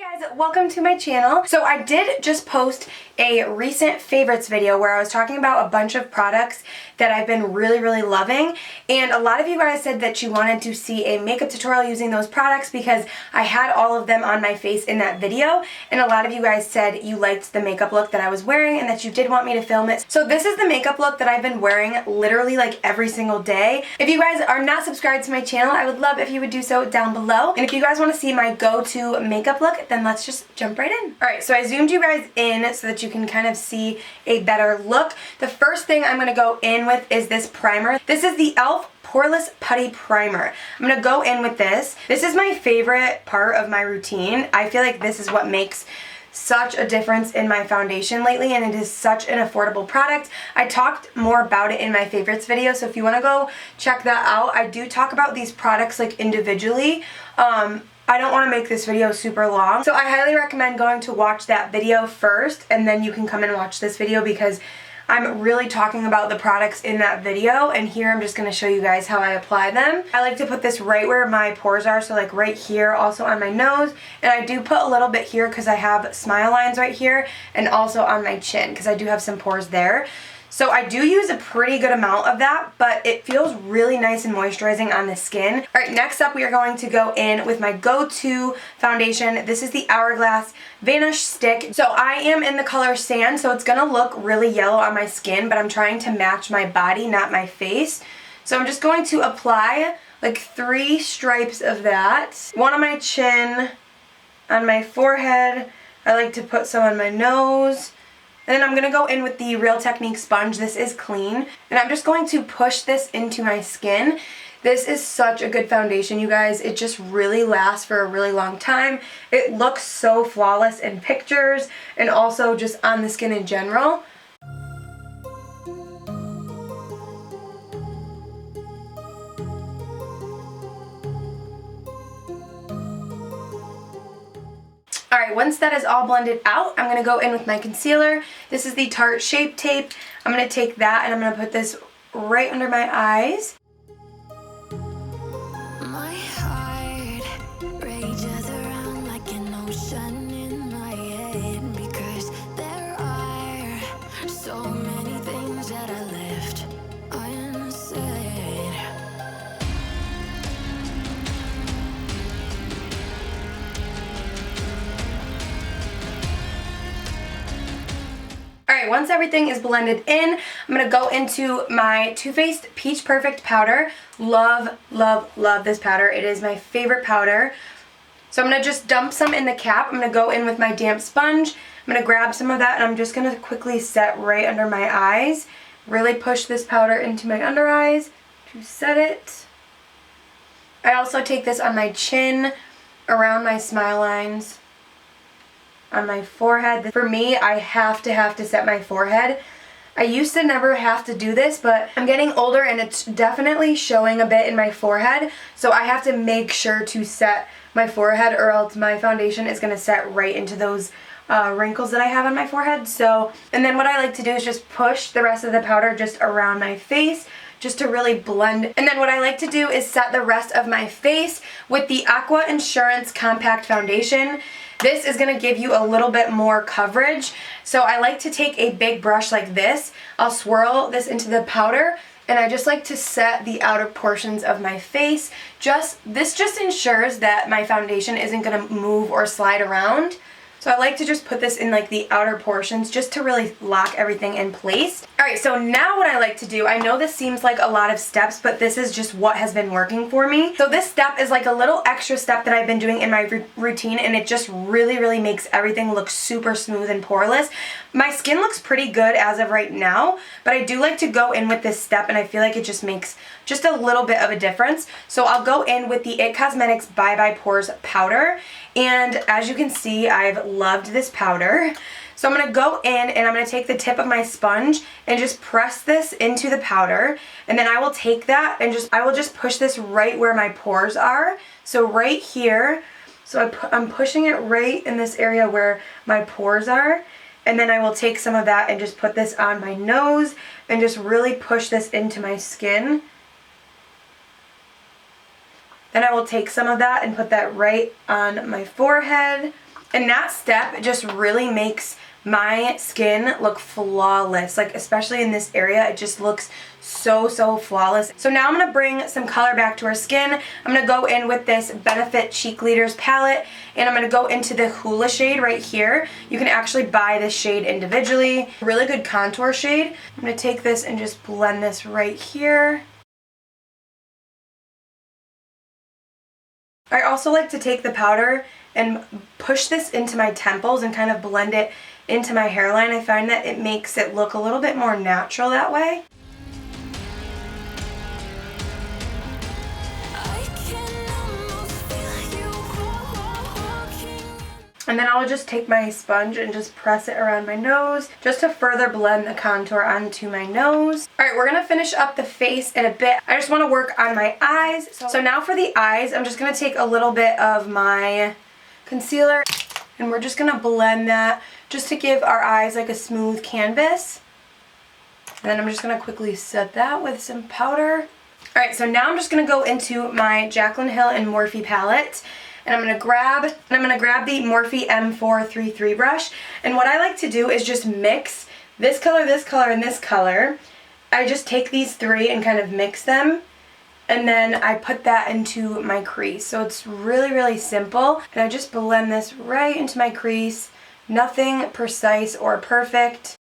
Hey guys, welcome to my channel. So I did just post a recent favorites video where I was talking about a bunch of products that I've been really loving, and a lot of you guys said that you wanted to see a makeup tutorial using those products because I had all of them on my face in that video, and a lot of you guys said you liked the makeup look that I was wearing and that you did want me to film it. So this is the makeup look that I've been wearing literally like every single day. If you guys are not subscribed to my channel, I would love if you would do so down below. And if you guys want to see my go-to makeup look, then let's just jump right in. Alright, so I zoomed you guys in so that you can kind of see a better look. The first thing I'm going to go in with is this primer. This is the e.l.f. Poreless Putty Primer. I'm going to go in with this. This is my favorite part of my routine. I feel like this is what makes such a difference in my foundation lately, and it is such an affordable product. I talked more about it in my favorites video, so if you want to go check that out, I do talk about these products like individually. I don't want to make this video super long, so I highly recommend going to watch that video first, and then you can come and watch this video because I'm really talking about the products in that video, and here I'm just going to show you guys how I apply them. I like to put this right where my pores are, so like right here, also on my nose, and I do put a little bit here because I have smile lines right here, and also on my chin because I do have some pores there. So I do use a pretty good amount of that, but it feels really nice and moisturizing on the skin. Alright, next up we are going to go in with my go-to foundation. This is the Hourglass Vanish Stick. So I am in the color Sand, so it's going to look really yellow on my skin, but I'm trying to match my body, not my face. So I'm just going to apply like 3 stripes of that. One on my chin, on my forehead. I like to put some on my nose. And then I'm going to go in with the Real Technique sponge. This is clean. And I'm just going to push this into my skin. This is such a good foundation, you guys. It just really lasts for a really long time. It looks so flawless in pictures and also just on the skin in general. Alright, once that is all blended out, I'm going to go in with my concealer. This is the Tarte Shape Tape. I'm going to take that and I'm going to put this right under my eyes. My heart rages around like an ocean in my head because there are so many things that I left unsaid. Alright, once everything is blended in, I'm going to go into my Too Faced Peach Perfect powder. Love this powder. It is my favorite powder. So I'm going to just dump some in the cap. I'm going to go in with my damp sponge. I'm going to grab some of that and I'm just going to quickly set right under my eyes. Really push this powder into my under eyes to set it. I also take this on my chin, around my smile lines, on my forehead. For me, I have to set my forehead. I used to never have to do this, but I'm getting older and it's definitely showing a bit in my forehead, so I have to make sure to set my forehead or else my foundation is going to set right into those wrinkles that I have on my forehead. So, and then what I like to do is just push the rest of the powder just around my face, just to really blend. And then what I like to do is set the rest of my face with the AQUA Insurance Compact Foundation. This is going to give you a little bit more coverage. So I like to take a big brush like this. I'll swirl this into the powder and I just like to set the outer portions of my face. This just ensures that my foundation isn't going to move or slide around. So I like to just put this in like the outer portions just to really lock everything in place. Alright, so now what I like to do, I know this seems like a lot of steps, but this is just what has been working for me. So this step is like a little extra step that I've been doing in my routine, and it just really makes everything look super smooth and poreless. My skin looks pretty good as of right now, but I do like to go in with this step and I feel like it just makes just a little bit of a difference. So I'll go in with the IT Cosmetics Bye Bye Pores powder, and as you can see, I've loved this powder. So I'm going to go in and I'm going to take the tip of my sponge and just press this into the powder, and then I will take that and I will just push this right where my pores are. So right here. So I'm pushing it right in this area where my pores are. And then I will take some of that and just put this on my nose and just really push this into my skin. Then I will take some of that and put that right on my forehead. And that step just really makes my skin look flawless, like especially in this area. It just looks so flawless. So now I'm going to bring some color back to our skin. I'm going to go in with this Benefit Cheek Leaders palette, and I'm going to go into the Hula shade right here. You can actually buy this shade individually. Really good contour shade. I'm going to take this and just blend this right here. I also like to take the powder and push this into my temples and kind of blend it into my hairline. I find that it makes it look a little bit more natural that way. And then I'll just take my sponge and just press it around my nose just to further blend the contour onto my nose. Alright, we're going to finish up the face in a bit. I just want to work on my eyes. So now for the eyes, I'm just going to take a little bit of my concealer and we're just going to blend that just to give our eyes like a smooth canvas. And then I'm just going to quickly set that with some powder. Alright, so now I'm just going to go into my JACLYN Hill and Morphe palette. And I'm going to grab the Morphe M433 brush. And what I like to do is just mix this color, and this color. I just take these three and kind of mix them. And then I put that into my crease. So it's really simple. And I just blend this right into my crease. Nothing precise or perfect.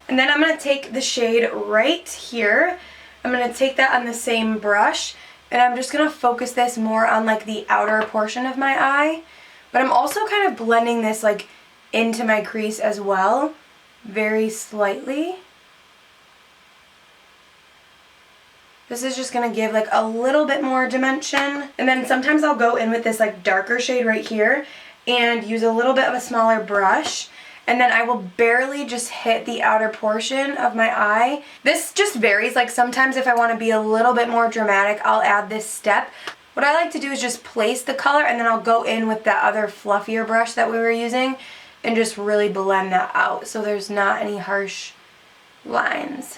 And then I'm going to take the shade right here. I'm going to take that on the same brush. And I'm just going to focus this more on like the outer portion of my eye. But I'm also kind of blending this like into my crease as well. Very slightly. This is just going to give like a little bit more dimension. And then sometimes I'll go in with this like darker shade right here and use a little bit of a smaller brush. And then I will barely just hit the outer portion of my eye. This just varies. Like sometimes if I want to be a little bit more dramatic, I'll add this step. What I like to do is just place the color and then I'll go in with that other fluffier brush that we were using and just really blend that out so there's not any harsh lines.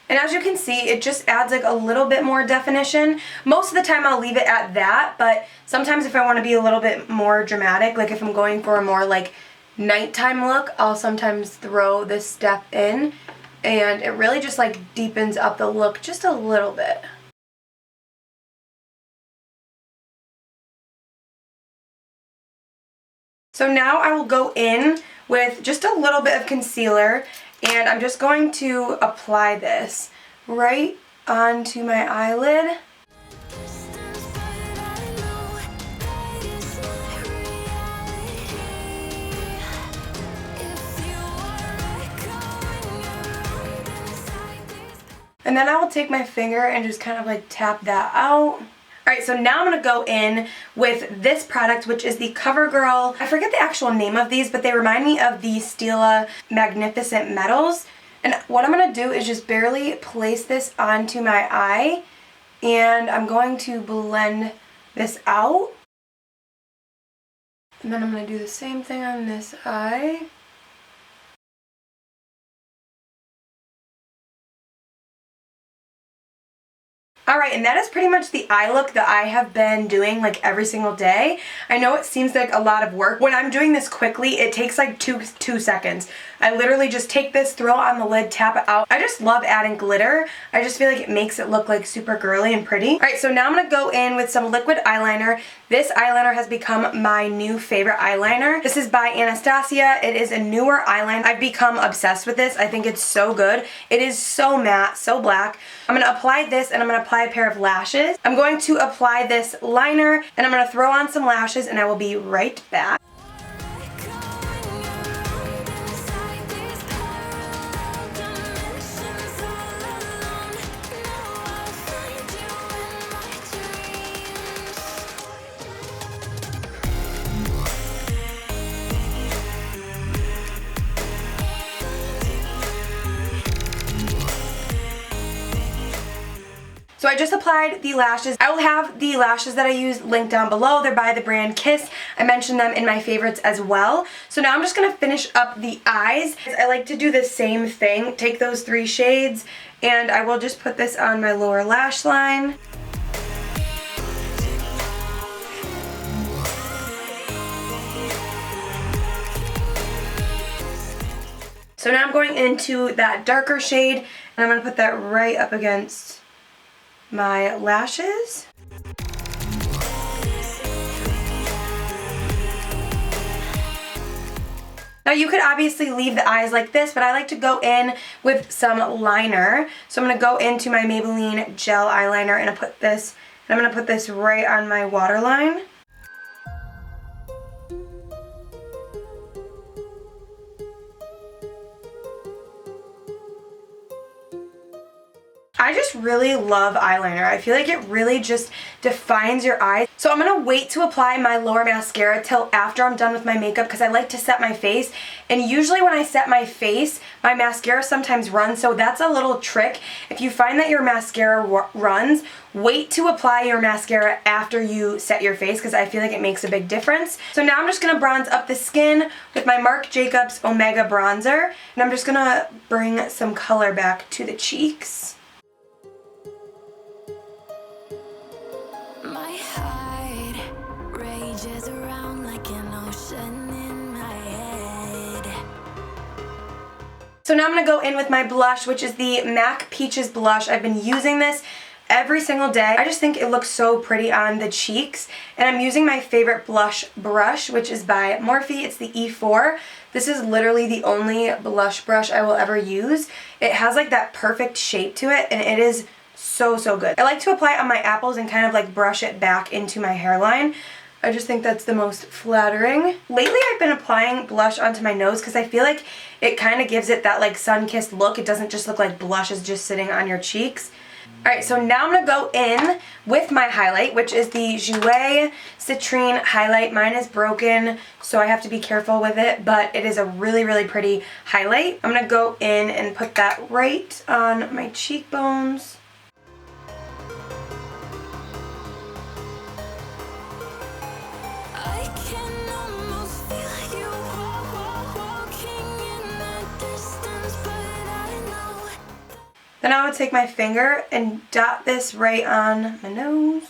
And as you can see, it just adds like a little bit more definition. Most of the time I'll leave it at that, but sometimes if I want to be a little bit more dramatic, like if I'm going for a more like nighttime look, I'll sometimes throw this step in and it really just like deepens up the look just a little bit. So now I will go in with just a little bit of concealer and I'm just going to apply this right onto my eyelid. And then I will take my finger and just kind of like tap that out. Alright, so now I'm going to go in with this product, which is the Covergirl. I forget the actual name of these, but they remind me of the Stila Magnificent Metals. And what I'm going to do is just barely place this onto my eye. And I'm going to blend this out. And then I'm going to do the same thing on this eye. Alright, and that is pretty much the eye look that I have been doing like every single day. I know it seems like a lot of work. When I'm doing this quickly, it takes like two seconds. I literally just take this, throw it on the lid, tap it out. I just love adding glitter. I just feel like it makes it look like super girly and pretty. Alright, so now I'm going to go in with some liquid eyeliner. This eyeliner has become my new favorite eyeliner. This is by Anastasia. It is a newer eyeliner. I've become obsessed with this. I think it's so good. It is so matte, so black. I'm going to apply this and I'm going to apply a pair of lashes. I'm going to apply this liner and I'm going to throw on some lashes and I will be right back. So I just applied the lashes. I will have the lashes that I use linked down below. They're by the brand Kiss. I mentioned them in my favorites as well. So now I'm just going to finish up the eyes. I like to do the same thing. Take those three shades And I will just put this on my lower lash line. So now I'm going into that darker shade, and I'm going to put that right up against my lashes. Now you could obviously leave the eyes like this, but I like to go in with some liner. So I'm going to go into my Maybelline gel eyeliner and I'm going to put this right on my waterline. I just really love eyeliner. I feel like it really just defines your eyes. So I'm going to wait to apply my lower mascara till after I'm done with my makeup because I like to set my face. And usually when I set my face, my mascara sometimes runs. So that's a little trick. If you find that your mascara runs, wait to apply your mascara after you set your face because I feel like it makes a big difference. So now I'm just going to bronze up the skin with my Marc Jacobs Omega Bronzer. And I'm just going to bring some color back to the cheeks. So now I'm going to go in with my blush, which is the MAC Peaches blush. I've been using this every single day. I just think it looks so pretty on the cheeks. And I'm using my favorite blush brush, which is by Morphe. It's the E4. This is literally the only blush brush I will ever use. It has like that perfect shape to it, and it is so good. I like to apply it on my apples and kind of like brush it back into my hairline. I just think that's the most flattering. Lately I've been applying blush onto my nose because I feel like it kind of gives it that like sun-kissed look. It doesn't just look like blush is just sitting on your cheeks. Alright, so now I'm going to go in with my highlight, which is the Jouer Citrine highlight. Mine is broken, so I have to be careful with it, but it is a really pretty highlight. I'm going to go in and put that right on my cheekbones. Then I would take my finger and dot this right on my nose.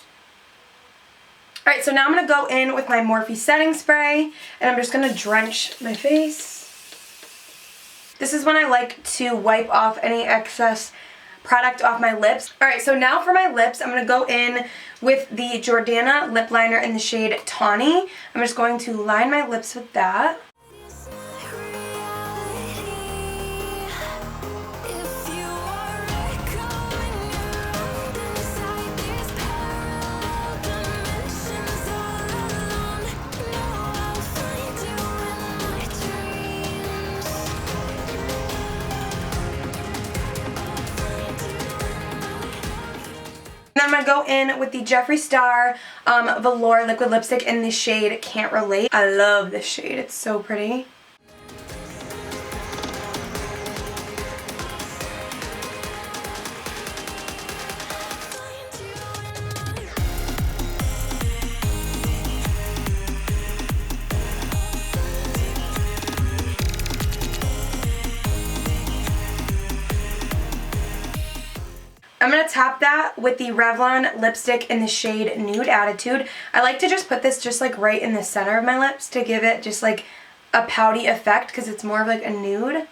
Alright, so now I'm going to go in with my Morphe setting spray, and I'm just going to drench my face. This is when I like to wipe off any excess product off my lips. Alright, so now for my lips, I'm going to go in with the Jordana lip liner in the shade Tawny. I'm just going to line my lips with that. I'm going to go in with the Jeffree Star Velour liquid lipstick in the shade Can't Relate. I love this shade. It's so pretty. I'm going to top that with the Revlon lipstick in the shade Nude Attitude. I like to just put this just like right in the center of my lips to give it just like a pouty effect because it's more of like a nude.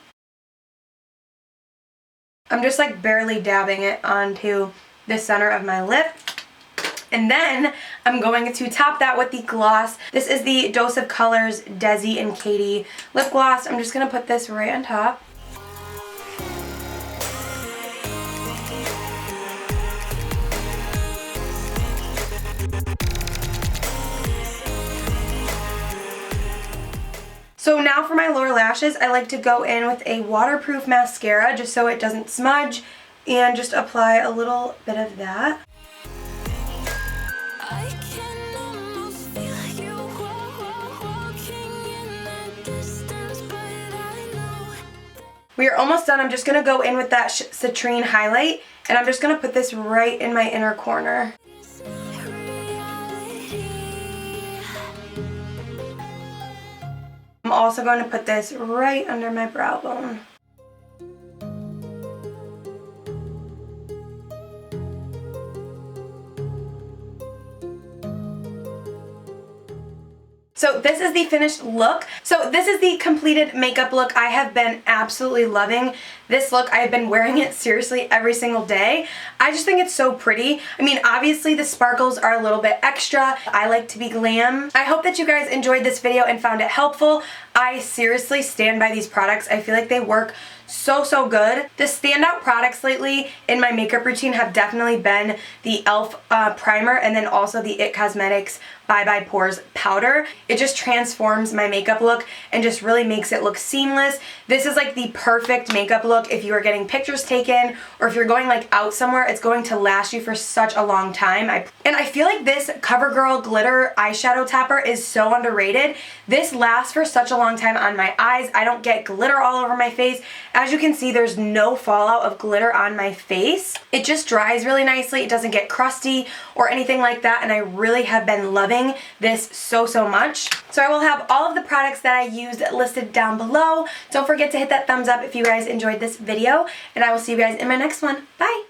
I'm just like barely dabbing it onto the center of my lip. And then I'm going to top that with the gloss. This is the Dose of Colors DESI and KATI lip gloss. I'm just going to put this right on top. So now for my lower lashes, I like to go in with a waterproof mascara just so it doesn't smudge and just apply a little bit of that. We are almost done. I'm just going to go in with that Citrine highlight, and I'm just going to put this right in my inner corner. I'm also going to put this right under my brow bone. So this is the finished look. So this is the completed makeup look. I have been absolutely loving this look. I have been wearing it seriously every single day. I just think it's so pretty. I mean, obviously the sparkles are a little bit extra. I like to be glam. I hope that you guys enjoyed this video and found it helpful. I seriously stand by these products. I feel like they work so good. The standout products lately in my makeup routine have definitely been the e.l.f. primer and then also the IT Cosmetics Bye Bye Pores powder. It just transforms my makeup look and just really makes it look seamless. This is like the perfect makeup look if you are getting pictures taken or if you're going like out somewhere. It's going to last you for such a long time. And I feel like this CoverGirl glitter eyeshadow topper is so underrated. This lasts for such a long time on my eyes. I don't get glitter all over my face. As you can see, there's no fallout of glitter on my face. It just dries really nicely. It doesn't get crusty or anything like that, and I really have been loving this so much. So I will have all of the products that I used listed down below. Don't forget to hit that thumbs up if you guys enjoyed this video, and I will see you guys in my next one. Bye!